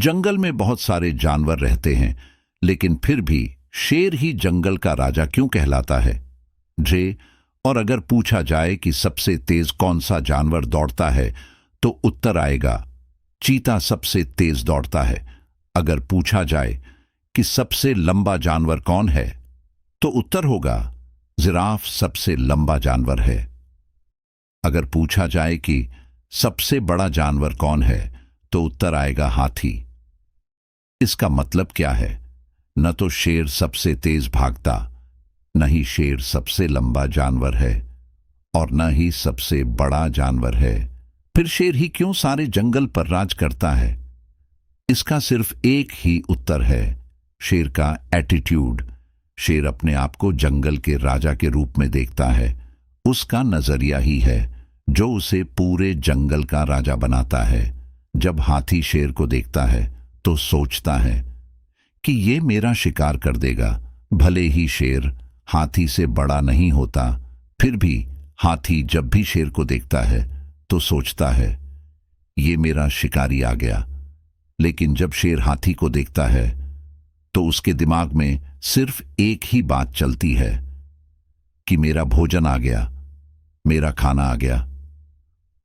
जंगल में बहुत सारे जानवर रहते हैं, लेकिन फिर भी शेर ही जंगल का राजा क्यों कहलाता है? और अगर पूछा जाए कि सबसे तेज कौन सा जानवर दौड़ता है, तो उत्तर आएगा चीता सबसे तेज दौड़ता है। अगर पूछा जाए कि सबसे लंबा जानवर कौन है, तो उत्तर होगा जिराफ सबसे लंबा जानवर है। अगर पूछा जाए कि सबसे बड़ा जानवर कौन है, तो उत्तर आएगा हाथी। इसका मतलब क्या है? न तो शेर सबसे तेज भागता, न ही शेर सबसे लंबा जानवर है, और न ही सबसे बड़ा जानवर है। फिर शेर ही क्यों सारे जंगल पर राज करता है? इसका सिर्फ एक ही उत्तर है, शेर का एटीट्यूड। शेर अपने आप को जंगल के राजा के रूप में देखता है। उसका नजरिया ही है जो उसे पूरे जंगल का राजा बनाता है। जब हाथी शेर को देखता है तो सोचता है कि ये मेरा शिकार कर देगा। भले ही शेर हाथी से बड़ा नहीं होता, फिर भी हाथी जब भी शेर को देखता है तो सोचता है ये मेरा शिकारी आ गया। लेकिन जब शेर हाथी को देखता है तो उसके दिमाग में सिर्फ एक ही बात चलती है कि मेरा भोजन आ गया, मेरा खाना आ गया।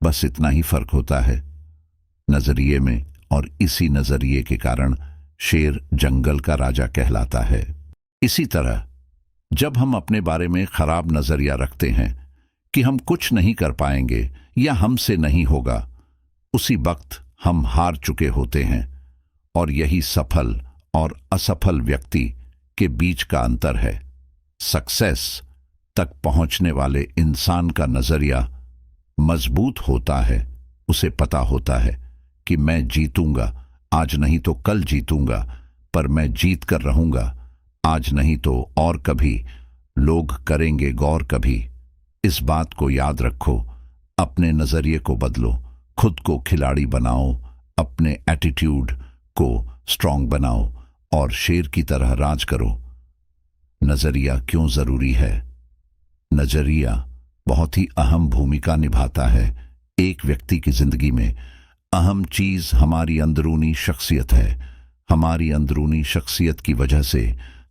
बस इतना ही फर्क होता है नजरिए में, और इसी नजरिए के कारण शेर जंगल का राजा कहलाता है। इसी तरह जब हम अपने बारे में खराब नजरिया रखते हैं कि हम कुछ नहीं कर पाएंगे या हमसे नहीं होगा, उसी वक्त हम हार चुके होते हैं। और यही सफल और असफल व्यक्ति के बीच का अंतर है। सक्सेस तक पहुंचने वाले इंसान का नजरिया मजबूत होता है। उसे पता होता है कि मैं जीतूंगा, आज नहीं तो कल जीतूंगा, पर मैं जीत कर रहूंगा, आज नहीं तो और कभी। लोग करेंगे गौर कभी। इस बात को याद रखो, अपने नजरिए को बदलो, खुद को खिलाड़ी बनाओ, अपने एटीट्यूड को स्ट्रांग बनाओ और शेर की तरह राज करो। नजरिया क्यों जरूरी है? नजरिया बहुत ही अहम भूमिका निभाता है एक व्यक्ति की जिंदगी में। अहम चीज हमारी अंदरूनी शख्सियत है। हमारी अंदरूनी शख्सियत की वजह से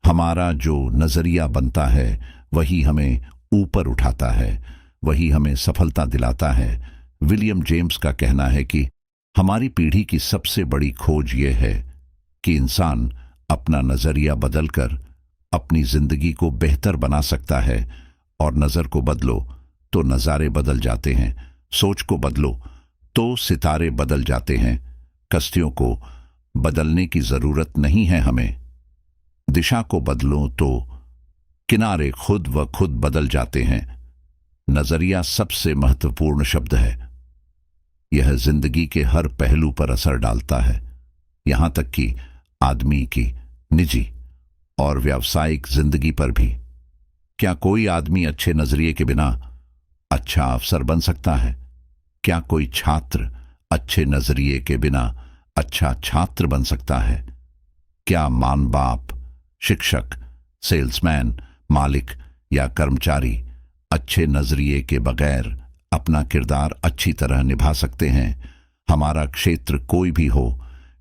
हमारा जो नजरिया बनता है वही हमें ऊपर उठाता है, वही हमें सफलता दिलाता है। विलियम जेम्स का कहना है कि हमारी पीढ़ी की सबसे बड़ी खोज यह है कि इंसान अपना नजरिया बदलकर अपनी जिंदगी को बेहतर बना सकता है। और नजर को बदलो तो नजारे बदल जाते हैं, सोच को बदलो तो सितारे बदल जाते हैं। कश्तियों को बदलने की जरूरत नहीं है हमें, दिशा को बदलो तो किनारे खुद व खुद बदल जाते हैं। नजरिया सबसे महत्वपूर्ण शब्द है। यह जिंदगी के हर पहलू पर असर डालता है, यहां तक कि आदमी की निजी और व्यावसायिक जिंदगी पर भी। क्या कोई आदमी अच्छे नजरिए के बिना अच्छा अफसर बन सकता है? क्या कोई छात्र अच्छे नजरिए के बिना अच्छा छात्र बन सकता है? क्या मां बाप, शिक्षक, सेल्समैन, मालिक या कर्मचारी अच्छे नजरिए के बगैर अपना किरदार अच्छी तरह निभा सकते हैं? हमारा क्षेत्र कोई भी हो,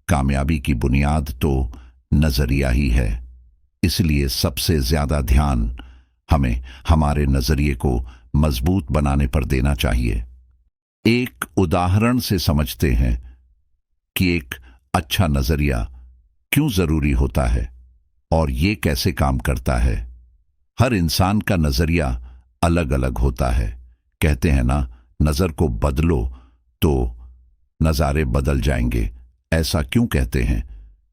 कामयाबी की बुनियाद तो नजरिया ही है। इसलिए सबसे ज्यादा ध्यान हमें हमारे नजरिए को मजबूत बनाने पर देना चाहिए। एक उदाहरण से समझते हैं कि एक अच्छा नजरिया क्यों जरूरी होता है और ये कैसे काम करता है। हर इंसान का नजरिया अलग अलग होता है। कहते हैं ना, नजर को बदलो तो नजारे बदल जाएंगे। ऐसा क्यों कहते हैं?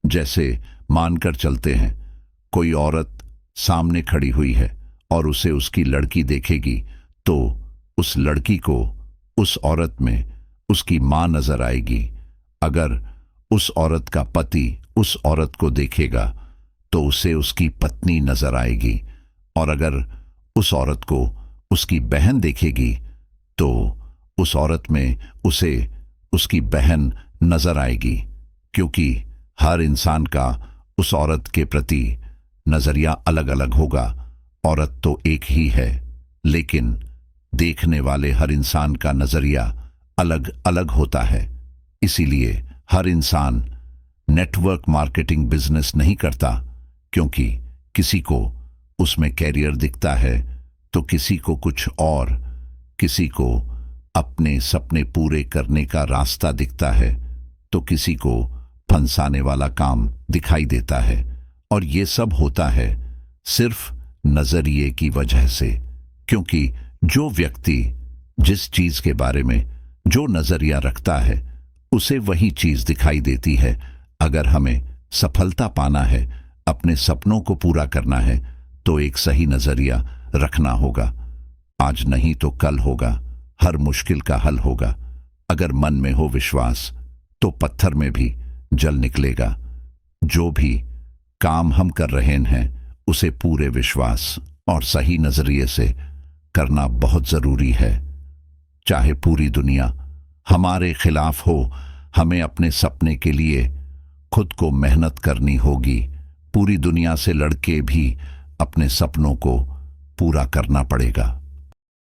जैसे मानकर चलते हैं, कोई औरत सामने खड़ी हुई है और उसे उसकी लड़की देखेगी तो उस लड़की को उस औरत में उसकी मां नजर आएगी। अगर उस औरत का पति उस औरत को देखेगा तो उसे उसकी पत्नी नजर आएगी, और अगर उस औरत को उसकी बहन देखेगी तो उस औरत में उसे उसकी बहन नजर आएगी। क्योंकि हर इंसान का उस औरत के प्रति नजरिया अलग अलग होगा। औरत तो एक ही है, लेकिन देखने वाले हर इंसान का नजरिया अलग अलग होता है। इसीलिए हर इंसान नेटवर्क मार्केटिंग बिजनेस नहीं करता क्योंकि किसी को उसमें कैरियर दिखता है तो किसी को कुछ और, किसी को अपने सपने पूरे करने का रास्ता दिखता है तो किसी को फंसाने वाला काम दिखाई देता है। और ये सब होता है सिर्फ नजरिए की वजह से, क्योंकि जो व्यक्ति जिस चीज के बारे में जो नजरिया रखता है उसे वही चीज दिखाई देती है। अगर हमें सफलता पाना है, अपने सपनों को पूरा करना है, तो एक सही नजरिया रखना होगा। आज नहीं तो कल होगा, हर मुश्किल का हल होगा। अगर मन में हो विश्वास तो पत्थर में भी जल निकलेगा। जो भी काम हम कर रहे हैं उसे पूरे विश्वास और सही नजरिए से करना बहुत जरूरी है। चाहे पूरी दुनिया हमारे खिलाफ हो, हमें अपने सपने के लिए खुद को मेहनत करनी होगी। पूरी दुनिया से लड़के भी अपने सपनों को पूरा करना पड़ेगा।